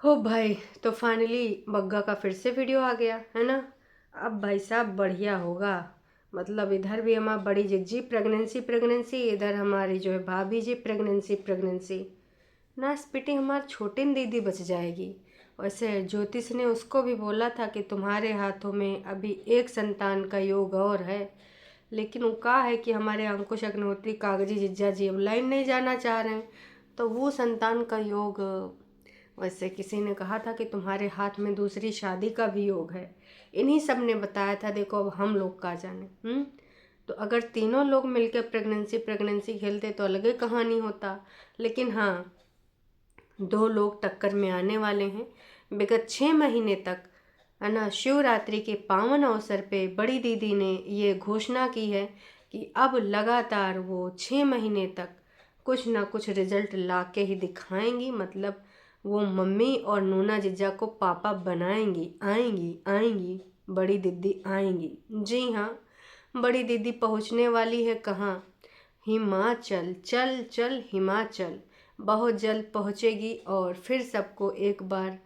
हो भाई, तो फाइनली बग्गा का फिर से वीडियो आ गया है ना। अब भाई साहब बढ़िया होगा। मतलब इधर भी हमारी बड़ी जिज्जी प्रेगनेंसी प्रेगनेंसी, इधर हमारी जो है भाभी जी प्रेगनेंसी प्रेगनेंसी। ना स्पीटी हमारी छोटी दीदी बच जाएगी। वैसे ज्योतिष ने उसको भी बोला था कि तुम्हारे हाथों में अभी एक संतान का योग और है, लेकिन वो कहा है कि हमारे अंकुश अग्निहोत्री कागजी जिज्जा जी अब लाइन नहीं जाना चाह रहे हैं। तो वो संतान का योग, वैसे किसी ने कहा था कि तुम्हारे हाथ में दूसरी शादी का भी योग है। इन्हीं सब ने बताया था। देखो अब हम लोग का जाने। तो अगर तीनों लोग मिलकर प्रेगनेंसी प्रेगनेंसी खेलते तो अलग ही कहानी होता। लेकिन हाँ, दो लोग टक्कर में आने वाले हैं। विगत 6 महीने तक है ना, शिवरात्रि के पावन अवसर पे बड़ी दीदी ने ये घोषणा की है कि अब लगातार वो 6 महीने तक कुछ ना कुछ रिजल्ट ला के ही दिखाएंगी। मतलब वो मम्मी और नूना जिज्जा को पापा बनाएंगी। आएंगी आएंगी, बड़ी दीदी आएंगी। जी हाँ, बड़ी दीदी पहुंचने वाली है कहाँ? हिमाचल। चल चल हिमाचल। बहुत जल्द पहुंचेगी और फिर सबको एक बार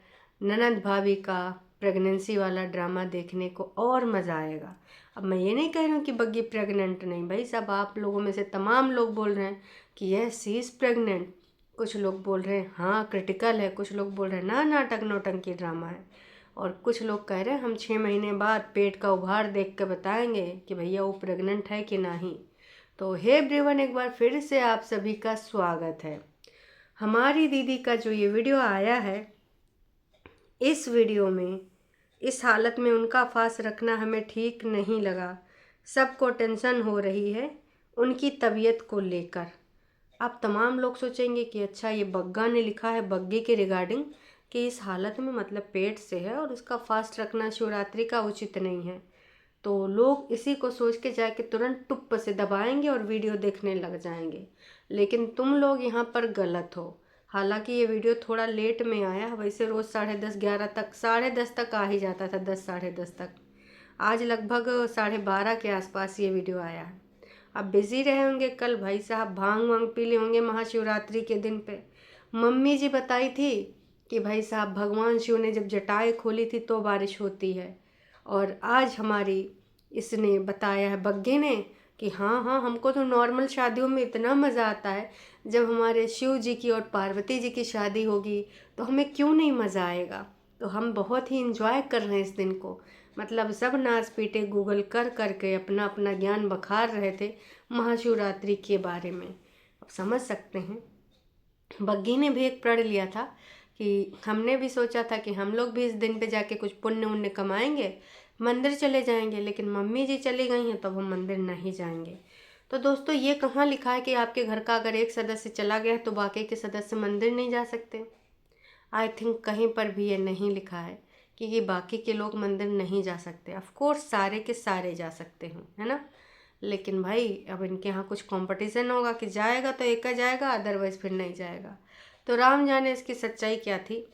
ननद भाभी का प्रेगनेंसी वाला ड्रामा देखने को और मज़ा आएगा। अब मैं ये नहीं कह रही हूँ कि बग्गी प्रेग्नेंट नहीं, भाई सब आप लोगों में से तमाम लोग बोल रहे हैं कि यस सी इज़ प्रेग्नेंट। कुछ लोग बोल रहे हैं हाँ क्रिटिकल है, कुछ लोग बोल रहे हैं ना नाटक नौटंकी ड्रामा है, और कुछ लोग कह रहे हैं हम 6 महीने बाद पेट का उभार देख के बताएंगे कि भैया वो प्रेग्नेंट है कि नहीं। तो हे एवरीवन, एक बार फिर से आप सभी का स्वागत है। हमारी दीदी का जो ये वीडियो आया है, इस वीडियो में इस हालत में उनका फांस रखना हमें ठीक नहीं लगा। सबको टेंशन हो रही है उनकी तबीयत को लेकर। अब तमाम लोग सोचेंगे कि अच्छा ये बग्गा ने लिखा है बग्गी के रिगार्डिंग कि इस हालत में मतलब पेट से है और उसका फास्ट रखना शिवरात्रि का उचित नहीं है। तो लोग इसी को सोच के जाके तुरंत टुप्प से दबाएंगे और वीडियो देखने लग जाएंगे। लेकिन तुम लोग यहाँ पर गलत हो। हालांकि ये वीडियो थोड़ा लेट में आया, वैसे रोज़ 10:30 11 तक, 10:30 तक आ ही जाता था, 10 10:30 तक। आज लगभग 12:30 के आसपास ये वीडियो आया है। अब बिजी रहे होंगे कल भाई साहब, भांग वांग पी ले होंगे महाशिवरात्रि के दिन पे। मम्मी जी बताई थी कि भाई साहब भगवान शिव ने जब जटाएं खोली थी तो बारिश होती है। और आज हमारी इसने बताया है बग्गे ने कि हाँ हाँ, हमको तो नॉर्मल शादियों में इतना मज़ा आता है, जब हमारे शिव जी की और पार्वती जी की शादी होगी तो हमें क्यों नहीं मज़ा आएगा। तो हम बहुत ही इंजॉय कर रहे हैं इस दिन को। मतलब सब नाच पीटे गूगल कर करके अपना अपना ज्ञान बखार रहे थे महाशिवरात्रि के बारे में। अब समझ सकते हैं, बग्गी ने भी एक प्रण लिया था कि हमने भी सोचा था कि हम लोग भी इस दिन पे जाके कुछ पुण्य उन्य कमाएंगे, मंदिर चले जाएंगे, लेकिन मम्मी जी चली गई हैं तो अब हम मंदिर नहीं जाएंगे। तो दोस्तों, ये कहाँ लिखा है कि आपके घर का अगर एक सदस्य चला गया तो बाकी के सदस्य मंदिर नहीं जा सकते? आई थिंक कहीं पर भी ये नहीं लिखा है कि ये बाकी के लोग मंदिर नहीं जा सकते। ऑफ कोर्स सारे के सारे जा सकते हैं, है ना। लेकिन भाई अब इनके यहाँ कुछ कंपटीशन होगा कि जाएगा तो एक का जाएगा, अदरवाइज फिर नहीं जाएगा। तो राम जाने इसकी सच्चाई क्या थी।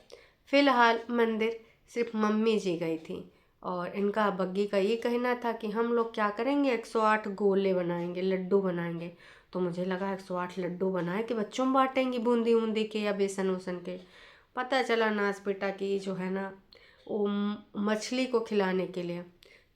फिलहाल मंदिर सिर्फ मम्मी जी गई थी, और इनका बग्गी का ये कहना था कि हम लोग क्या करेंगे, 108 गोले बनाएंगे, लड्डू बनाएंगे। तो मुझे लगा 108 लड्डू बनाए कि बच्चों में बांटेंगी, बूंदी बूंदी के या बेसन वसन के। पता चला नाच बेटा की जो है ना, वो मछली को खिलाने के लिए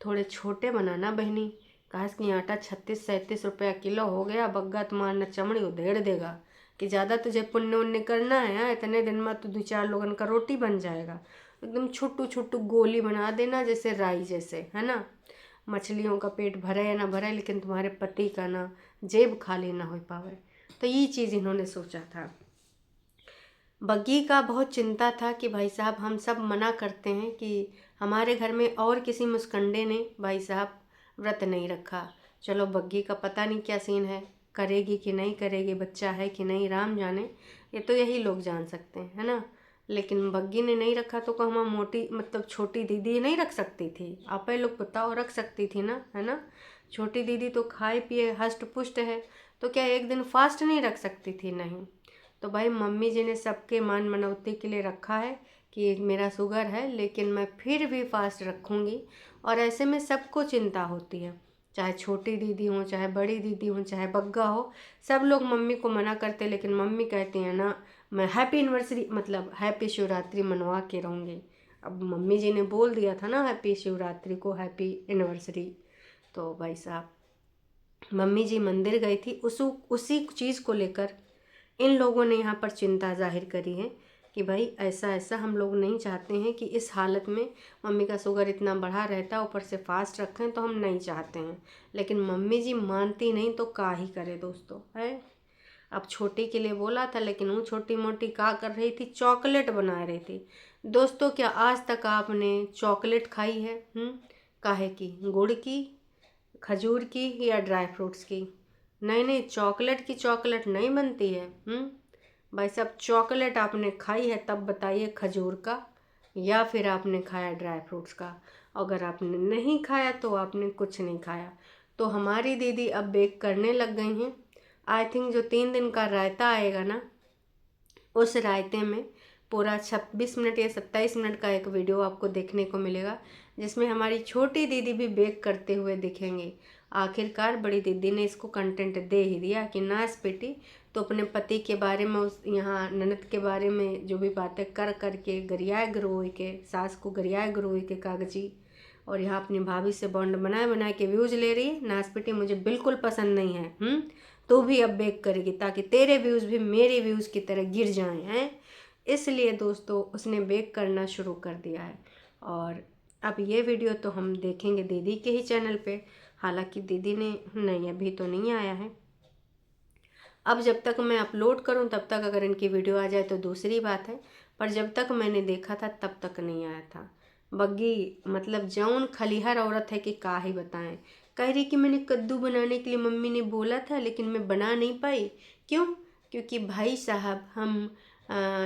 थोड़े छोटे बनाना बहनी। काश की आटा 36-37 रुपया किलो हो गया। बग्गा तुम्हारा न चमड़ी उधेड़ देगा कि ज़्यादा तुझे पुण्य उन्य करना है। इतने दिन में तो 2-4 लोगन का रोटी बन जाएगा। एकदम छोटू छोटू गोली बना देना, जैसे राई जैसे, है ना। मछलियों का पेट भरे या ना भरे, लेकिन तुम्हारे पति का ना जेब खाली ना हो पावे। तो ये चीज़ इन्होंने सोचा था। बग्गी का बहुत चिंता था कि भाई साहब हम सब मना करते हैं कि हमारे घर में और किसी मुस्कंडे ने भाई साहब व्रत नहीं रखा। चलो बग्गी का पता नहीं क्या सीन है, करेगी कि नहीं करेगी, बच्चा है कि नहीं, राम जाने। ये तो यही लोग जान सकते हैं, है ना। लेकिन बग्गी ने नहीं रखा तो कहमा मोटी मतलब छोटी दीदी नहीं रख सकती थी? आप ही लोग बताओ, रख सकती थी ना, है ना। छोटी दीदी तो खाए पिए हष्ट पुष्ट है, तो क्या एक दिन फास्ट नहीं रख सकती थी? नहीं। तो भाई मम्मी जी ने सबके मान मनौती के लिए रखा है कि मेरा शुगर है लेकिन मैं फिर भी फास्ट रखूँगी। और ऐसे में सबको चिंता होती है, चाहे छोटी दीदी हो, चाहे बड़ी दीदी हो, चाहे बग्गा हो। सब लोग मम्मी को मना करते, लेकिन मम्मी कहती हैं ना, मैं हैप्पी एनिवर्सरी मतलब हैप्पी शिवरात्रि मनवा के रहूँगी। अब मम्मी जी ने बोल दिया था ना हैप्पी शिवरात्रि को हैप्पी एनिवर्सरी, तो भाई साहब मम्मी जी मंदिर गई थी, उसी चीज़ को लेकर इन लोगों ने यहाँ पर चिंता जाहिर करी है कि भाई ऐसा ऐसा हम लोग नहीं चाहते हैं कि इस हालत में मम्मी का शुगर इतना बढ़ा रहता है, ऊपर से फास्ट रखें, तो हम नहीं चाहते हैं। लेकिन मम्मी जी मानती नहीं तो का ही करे दोस्तों, है। अब छोटी के लिए बोला था, लेकिन वो छोटी मोटी का कर रही थी, चॉकलेट बना रही थी। दोस्तों क्या आज तक आपने चॉकलेट खाई है? काहे की? गुड़ की, खजूर की या ड्राई फ्रूट्स की? नहीं नहीं, चॉकलेट की चॉकलेट नहीं बनती है। भाई साहब चॉकलेट आपने खाई है तब बताइए, खजूर का या फिर आपने खाया ड्राई फ्रूट्स का? अगर आपने नहीं खाया तो आपने कुछ नहीं खाया। तो हमारी दीदी अब बेक करने लग गई हैं। आई थिंक जो 3 दिन का रायता आएगा ना, उस रायते में पूरा 26 मिनट या 27 मिनट का एक वीडियो आपको देखने को मिलेगा, जिसमें हमारी छोटी दीदी भी बेक करते हुए दिखेंगे। आखिरकार बड़ी दीदी ने इसको कंटेंट दे ही दिया कि नाच बेटी तो अपने पति के बारे में, उस यहाँ ननद के बारे में जो भी बातें कर करके गरियाए गरोए के, सास को गरियाए गरोए के कागजी, और यहाँ अपनी भाभी से बॉन्ड बनाए बनाए के व्यूज़ ले रही है। नाच बेटी मुझे बिल्कुल पसंद नहीं है। तो भी अब बेक करेगी ताकि तेरे व्यूज़ भी मेरे व्यूज़ की तरह गिर जाएं, हैं। इसलिए दोस्तों उसने बेक करना शुरू कर दिया है। और अब ये वीडियो तो हम देखेंगे दीदी के ही चैनल पे। हालांकि दीदी ने नहीं, अभी तो नहीं आया है। अब जब तक मैं अपलोड करूं तब तक अगर इनकी वीडियो आ जाए तो दूसरी बात है, पर जब तक मैंने देखा था तब तक नहीं आया था। बग्गी मतलब जौन खलिहर औरत है कि का ही बताएं। कह रही कि मैंने कद्दू बनाने के लिए मम्मी ने बोला था लेकिन मैं बना नहीं पाई। क्यों? क्योंकि भाई साहब हम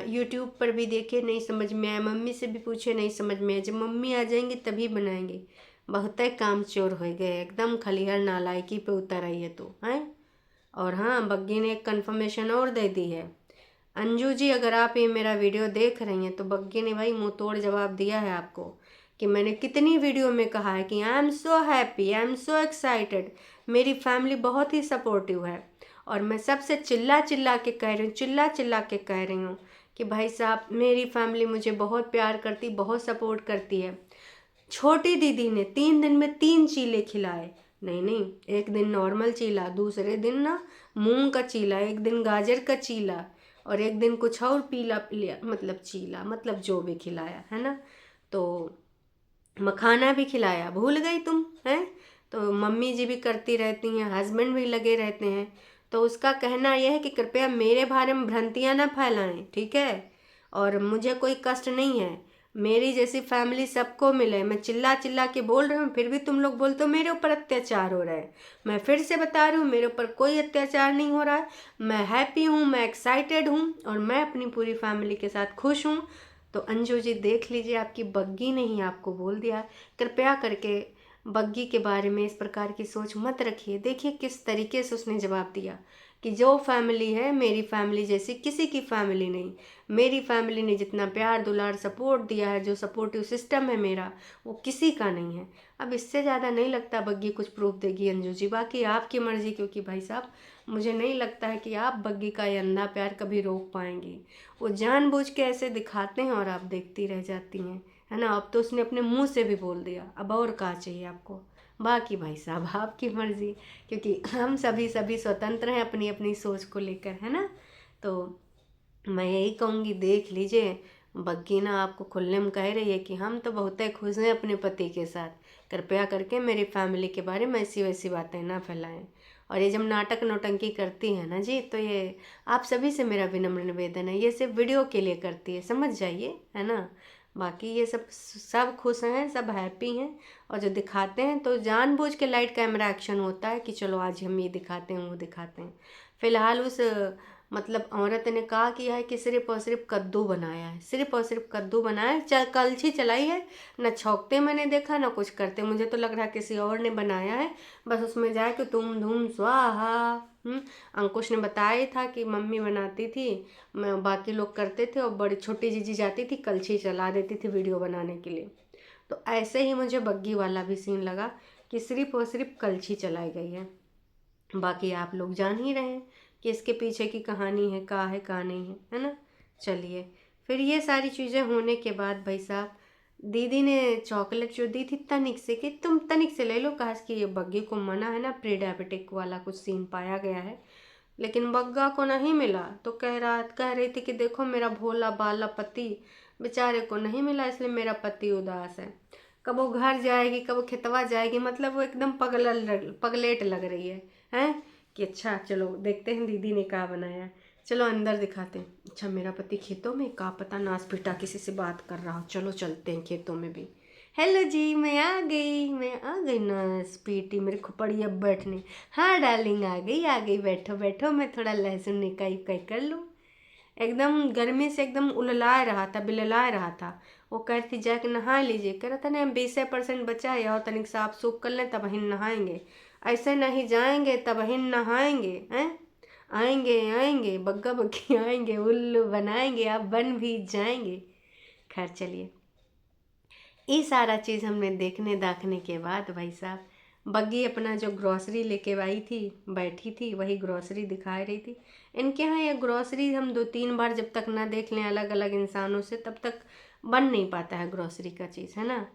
यूट्यूब पर भी देखे, नहीं समझ में आया, मम्मी से भी पूछे, नहीं समझ में आया। जब मम्मी आ जाएंगे तभी बनाएंगे। बहुत काम चोर हो गए, एकदम खलिहर नालायकी पे उतर आई है तो, हैं। और हाँ, बग्गी ने एक कन्फर्मेशन और दे दी है। अंजू जी अगर आप ये मेरा वीडियो देख रही हैं तो बग्गी ने भाई मुंह तोड़ जवाब दिया है आपको कि मैंने कितनी वीडियो में कहा है कि I am so happy, I am so excited, मेरी फैमिली बहुत ही सपोर्टिव है। और मैं सबसे चिल्ला चिल्ला के कह रही हूँ, चिल्ला चिल्ला के कह रही हूँ कि भाई साहब मेरी फैमिली मुझे बहुत प्यार करती, बहुत सपोर्ट करती है। छोटी दीदी ने 3 दिन में 3 चीले खिलाए। नहीं नहीं, एक दिन नॉर्मल चीला, दूसरे दिन ना मूंग का चीला, एक दिन गाजर का चीला, और एक दिन कुछ और पीला मतलब चीला, मतलब जो भी खिलाया है ना। तो मखाना भी खिलाया, भूल गई तुम, हैं। तो मम्मी जी भी करती रहती हैं, हस्बैंड भी लगे रहते हैं। तो उसका कहना यह है कि कृपया मेरे बारे में भ्रांतियाँ ना फैलाएं, ठीक है। और मुझे कोई कष्ट नहीं है, मेरी जैसी फैमिली सबको मिले। मैं चिल्ला चिल्ला के बोल रही हूँ, फिर भी तुम लोग बोलते हो मेरे ऊपर अत्याचार हो रहा है। मैं फिर से बता रही हूँ, मेरे ऊपर कोई अत्याचार नहीं हो रहा है। मैं हैप्पी हूँ, मैं एक्साइटेड हूँ, और मैं अपनी पूरी फैमिली के साथ खुश हूँ। तो अंजू जी देख लीजिए, आपकी बग्गी ने ही आपको बोल दिया। कृपया करके बग्गी के बारे में इस प्रकार की सोच मत रखिए। देखिए किस तरीके से उसने जवाब दिया कि जो फैमिली है मेरी फैमिली जैसी किसी की फैमिली नहीं। मेरी फैमिली ने जितना प्यार दुलार सपोर्ट दिया है, जो सपोर्टिव सिस्टम है मेरा, वो किसी का नहीं है। अब इससे ज़्यादा नहीं लगता बग्गी कुछ प्रूफ देगी अंजू जी, बाकी आपकी मर्ज़ी। क्योंकि भाई साहब मुझे नहीं लगता है कि आप बग्गी का ये अंधा प्यार कभी रोक पाएंगी। वो जानबूझ के ऐसे दिखाते हैं और आप देखती रह जाती हैं, है ना। अब तो उसने अपने मुंह से भी बोल दिया, अब और क्या चाहिए आपको। बाकी भाई साहब आपकी मर्ज़ी, क्योंकि हम सभी स्वतंत्र हैं अपनी अपनी सोच को लेकर, है ना। तो मैं यही कहूँगी, देख लीजिए बग्गी ना आपको खुले में कह रही है कि हम तो बहुत खुश हैं अपने पति के साथ, कृपया करके मेरी फैमिली के बारे में ऐसी वैसी बातें ना फैलाएं। और ये जब नाटक नौटंकी करती है ना जी, तो ये आप सभी से मेरा विनम्र निवेदन है, ये सिर्फ वीडियो के लिए करती है, समझ जाइए, है ना। बाकी ये सब खुश हैं, सब हैप्पी हैं। और जो दिखाते हैं तो जानबूझ के लाइट कैमरा एक्शन होता है कि चलो आज हम ये दिखाते हैं वो दिखाते हैं। फिलहाल उस मतलब औरत ने कहा किया है कि सिर्फ और सिर्फ कद्दू बनाया है, सिर्फ और सिर्फ कद्दू बनाया है, कलछी चलाई है, न छौंकते मैंने देखा न कुछ करते। मुझे तो लग रहा है किसी और ने बनाया है, बस उसमें जाए कि तुम धूम स्वाहा। अंकुश ने बताया था कि मम्मी बनाती थी, मैं बाकी लोग करते थे, और बड़ी छोटी जीजी जाती थी कलछी चला देती थी वीडियो बनाने के लिए। तो ऐसे ही मुझे बग्गी वाला भी सीन लगा कि सिर्फ और सिर्फ कलछी चलाई गई है। बाकी आप लोग जान ही रहे हैं कि इसके पीछे की कहानी है, का नहीं है, है ना। चलिए, फिर ये सारी चीज़ें होने के बाद भाई साहब दीदी ने चॉकलेट जो दी थी तनिक से, कि तुम तनिक से ले लो, कहा कि ये बग्गी को मना है ना, प्री डायबिटिक वाला कुछ सीन पाया गया है। लेकिन बग्गा को नहीं मिला तो कह रही थी कि देखो मेरा भोला बाला पति बेचारे को नहीं मिला, इसलिए मेरा पति उदास है। कब वो घर जाएगी, कब वो खेतवा जाएगी, मतलब वो एकदम पगलेट लग रही है। हैं कि अच्छा चलो देखते हैं दीदी ने क्या बनाया है, चलो अंदर दिखाते हैं। अच्छा मेरा पति खेतों में, का पता नास पीटा किसी से बात कर रहा हो, चलो चलते हैं खेतों में भी। हेलो जी, मैं आ गई नास पीटी मेरे खोपड़ी अब बैठने। हाँ डार्लिंग आ गई, बैठो बैठो, मैं थोड़ा लहसुन निकाई उकाई कर लूँ। एकदम गर्मी से एकदम उललाए रहा था, बिललाए रहा था। वो कह रही थी जाके नहा लीजिए, कह रहा था नहीं 20% बचा है और तनिक साफ सूफ कर लें तब ही नहाएंगे, ऐसे नहीं जाएंगे तब ही नहाएंगे। हैं आएंगे आएंगे बग्गा बग्गी आएंगे, उल्लू बनाएंगे, आप बन भी जाएंगे। खैर चलिए, ये सारा चीज़ हमने देखने दाखने के बाद भाई साहब बग्गी अपना जो ग्रॉसरी लेके आई थी, बैठी थी वही ग्रॉसरी दिखा रही थी। इनके यहाँ ये ग्रॉसरी हम 2-3 बार जब तक ना देख लें अलग अलग इंसानों से, तब तक बन नहीं पाता है ग्रॉसरी का चीज़, है ना।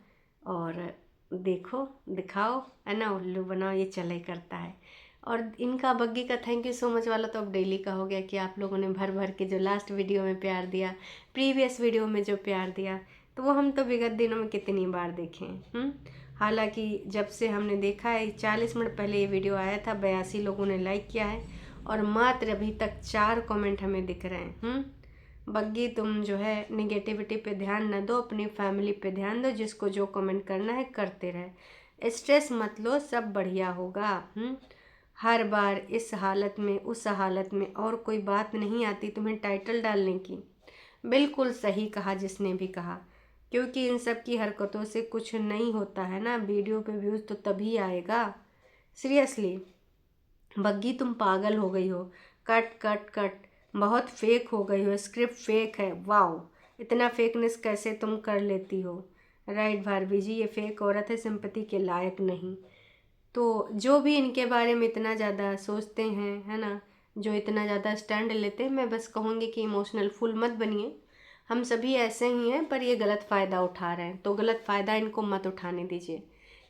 और देखो दिखाओ, है ना, उल्लू बनाओ, ये चले करता है। और इनका बग्गी का थैंक यू सो मच वाला तो अब डेली का हो गया कि आप लोगों ने भर भर के जो लास्ट वीडियो में प्यार दिया, प्रीवियस वीडियो में जो प्यार दिया, तो वो हम तो विगत दिनों में कितनी बार देखें। हालांकि जब से हमने देखा है 40 मिनट पहले ये वीडियो आया था, 82 लोगों ने लाइक किया है और मात्र अभी तक 4 कमेंट हमें दिख रहे हैं। बग्गी तुम जो है निगेटिविटी पे ध्यान न दो, अपनी फैमिली पे ध्यान दो, जिसको जो कमेंट करना है करते रहे, स्ट्रेस मत लो, सब बढ़िया होगा। हर बार इस हालत में उस हालत में और कोई बात नहीं आती तुम्हें टाइटल डालने की। बिल्कुल सही कहा जिसने भी कहा, क्योंकि इन सब की हरकतों से कुछ नहीं होता है ना, वीडियो पे व्यूज़ तो तभी आएगा। सीरियसली बग्गी तुम पागल हो गई हो, कट कट कट, बहुत फेक हो गई हो, स्क्रिप्ट फेक है। वाओ, इतना फेकनेस कैसे तुम कर लेती हो। राइट भारवी जी, ये फेक औरत है, सिंपैथी के लायक नहीं। तो जो भी इनके बारे में इतना ज़्यादा सोचते हैं, है ना, जो इतना ज़्यादा स्टैंड लेते हैं, मैं बस कहूँगी कि इमोशनल फुल मत बनिए। हम सभी ऐसे ही हैं, पर ये गलत फ़ायदा उठा रहे हैं, तो गलत फ़ायदा इनको मत उठाने दीजिए।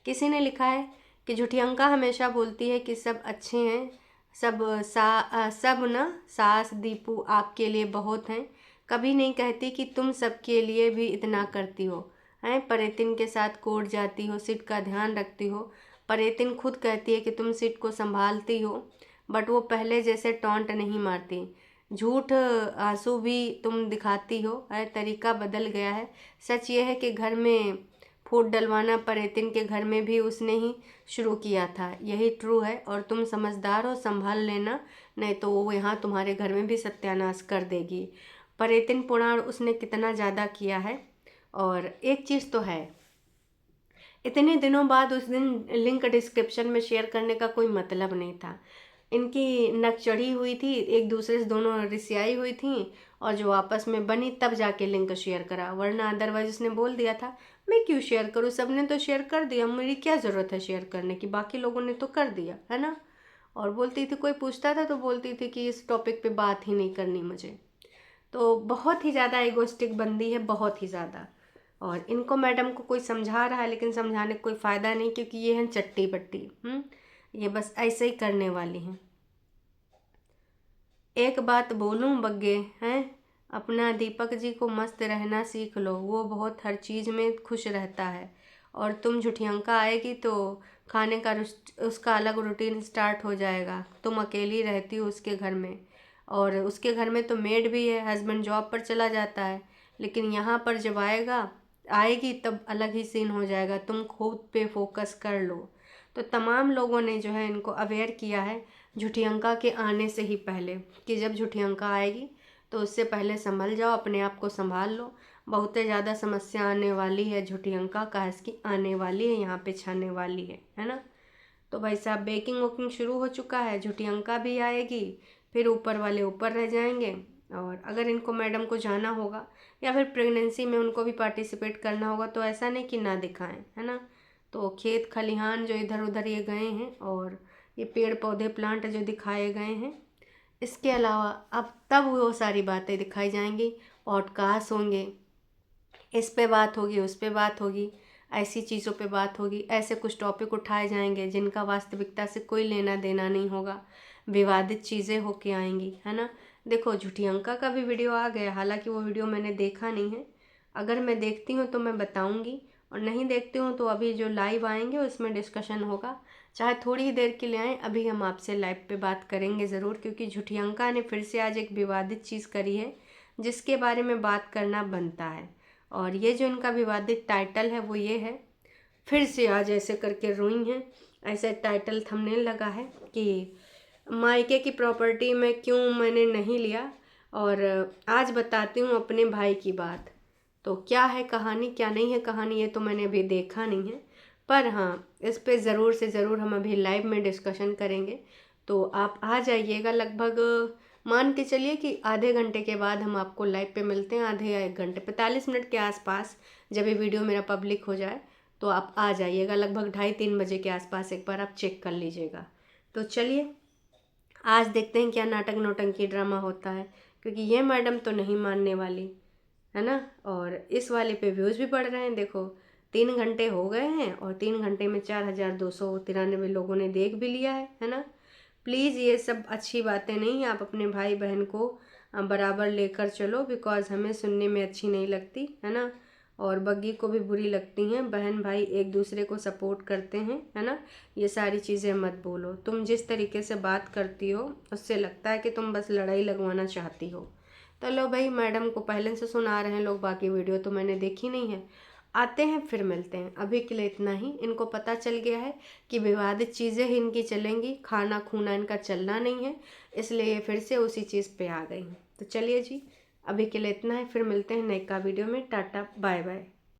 किसी ने लिखा है कि झूठियंका हमेशा बोलती है कि सब अच्छे हैं, सब ना सास दीपू आपके लिए बहुत हैं, कभी नहीं कहती कि तुम सबके लिए भी इतना करती हो। हैं परेतिन के साथ कोर्ट जाती हो, सीट का ध्यान रखती हो। परेतिन खुद कहती है कि तुम सीट को संभालती हो, बट वो पहले जैसे टॉन्ट नहीं मारती। झूठ आंसू भी तुम दिखाती हो, है तरीका बदल गया है। सच ये है कि घर में फूट डलवाना परेतिन के घर में भी उसने ही शुरू किया था, यही ट्रू है। और तुम समझदार हो, संभाल लेना, नहीं तो वो यहाँ तुम्हारे घर में भी सत्यानाश कर देगी। परेतिन पुराण उसने कितना ज़्यादा किया है। और एक चीज़ तो है, इतने दिनों बाद उस दिन लिंक डिस्क्रिप्शन में शेयर करने का कोई मतलब नहीं था। इनकी नक चढ़ी हुई थी, एक दूसरे से दोनों रिसियाई हुई थी, और जो आपस में बनी तब जाके लिंक शेयर करा, वरना अदरवाइज उसने बोल दिया था मैं क्यों शेयर करूँ, सबने तो शेयर कर दिया, मेरी क्या ज़रूरत है शेयर करने की, बाकी लोगों ने तो कर दिया, है ना। और बोलती थी कोई पूछता था तो बोलती थी कि इस टॉपिक पे बात ही नहीं करनी मुझे। तो बहुत ही ज़्यादा ईगोइस्टिक बंदी है, बहुत ही ज़्यादा। और इनको मैडम को कोई समझा रहा है लेकिन समझाने का कोई फ़ायदा नहीं, क्योंकि ये हैं चट्टी बट्टी। ये बस ऐसे ही करने वाली हैं। एक बात बोलूं बग्गे हैं, अपना दीपक जी को मस्त रहना सीख लो, वो बहुत हर चीज़ में खुश रहता है। और तुम झुठियंका आएगी तो खाने का उसका अलग रूटीन स्टार्ट हो जाएगा। तुम अकेली रहती हो उसके घर में, और उसके घर में तो मेड भी है, हस्बैंड जॉब पर चला जाता है, लेकिन यहाँ पर जब आएगी तब अलग ही सीन हो जाएगा। तुम खुद पे फोकस कर लो। तो तमाम लोगों ने जो है इनको अवेयर किया है झुठियंका के आने से ही पहले, कि जब झुठियंका आएगी तो उससे पहले संभल जाओ, अपने आप को संभाल लो, बहुत ज़्यादा समस्या आने वाली है। झुठियंका का इसकी आने वाली है, यहाँ पे छाने वाली है ना। तो भाई साहब बेकिंग वोकिंग शुरू हो चुका है, झुठियंका भी आएगी, फिर ऊपर वाले ऊपर रह जाएंगे। और अगर इनको मैडम को जाना होगा या फिर प्रेगनेंसी में उनको भी पार्टिसिपेट करना होगा, तो ऐसा नहीं कि ना दिखाएं, है ना। तो खेत खलिहान जो इधर उधर ये गए हैं, और ये पेड़ पौधे प्लांट जो दिखाए गए हैं, इसके अलावा अब तब वो सारी बातें दिखाई जाएंगी, पॉडकास्ट होंगे, इस पे बात होगी, उस पे बात होगी, ऐसी चीज़ों पे बात होगी, ऐसे कुछ टॉपिक उठाए जाएंगे जिनका वास्तविकता से कोई लेना देना नहीं होगा, विवादित चीज़ें होके आएंगी, है ना। देखो झूठी अंका का भी वीडियो आ गया, हालांकि वो वीडियो मैंने देखा नहीं है। अगर मैं देखती हूँ तो मैं बताऊँगी, और नहीं देखती हूँ तो अभी जो लाइव आएंगे उसमें डिस्कशन होगा, चाहे थोड़ी ही देर के लिए आएँ। अभी हम आपसे लाइव पे बात करेंगे ज़रूर, क्योंकि झूठी अंका ने फिर से आज एक विवादित चीज़ करी है जिसके बारे में बात करना बनता है। और ये जो इनका विवादित टाइटल है वो ये है, फिर से आज ऐसे करके रोई हैं, ऐसे टाइटल थंबनेल लगा है कि मायके की प्रॉपर्टी में क्यों मैंने नहीं लिया, और आज बताती हूँ अपने भाई की बात। तो क्या है कहानी, क्या नहीं है कहानी, ये तो मैंने अभी देखा नहीं है, पर हाँ इस पे ज़रूर से ज़रूर हम अभी लाइव में डिस्कशन करेंगे। तो आप आ जाइएगा, लगभग मान के चलिए कि आधे घंटे के बाद हम आपको लाइव पे मिलते हैं, आधे या 1 घंटे 45 मिनट के आसपास, जब ये वीडियो मेरा पब्लिक हो जाए तो आप आ जाइएगा, लगभग 2:30-3 बजे के आसपास एक बार आप चेक कर लीजिएगा। तो चलिए आज देखते हैं क्या नाटक नौटंकी ड्रामा होता है, क्योंकि ये मैडम तो नहीं मानने वाली, है ना। और इस वाले पे व्यूज़ भी बढ़ रहे हैं, देखो 3 घंटे हो गए हैं और 3 घंटे में 4293 लोगों ने देख भी लिया है ना। प्लीज़ ये सब अच्छी बातें नहीं, आप अपने भाई बहन को बराबर लेकर चलो, बिकॉज़ हमें सुनने में अच्छी नहीं लगती, है ना। और बग्गी को भी बुरी लगती हैं, बहन भाई एक दूसरे को सपोर्ट करते हैं, है ना। ये सारी चीज़ें मत बोलो, तुम जिस तरीके से बात करती हो उससे लगता है कि तुम बस लड़ाई लगवाना चाहती हो। तो लो भाई, मैडम को पहले से सुना रहे हैं लोग, बाकी वीडियो तो मैंने देखी नहीं है। आते हैं फिर मिलते हैं, अभी के लिए इतना ही। इनको पता चल गया है कि विवादित चीज़ें ही इनकी चलेंगी, खाना खूना इनका चलना नहीं है, इसलिए ये फिर से उसी चीज़ पे आ गई हैं। तो चलिए जी, अभी के लिए इतना है, फिर मिलते हैं नए का वीडियो में। Tata bye bye.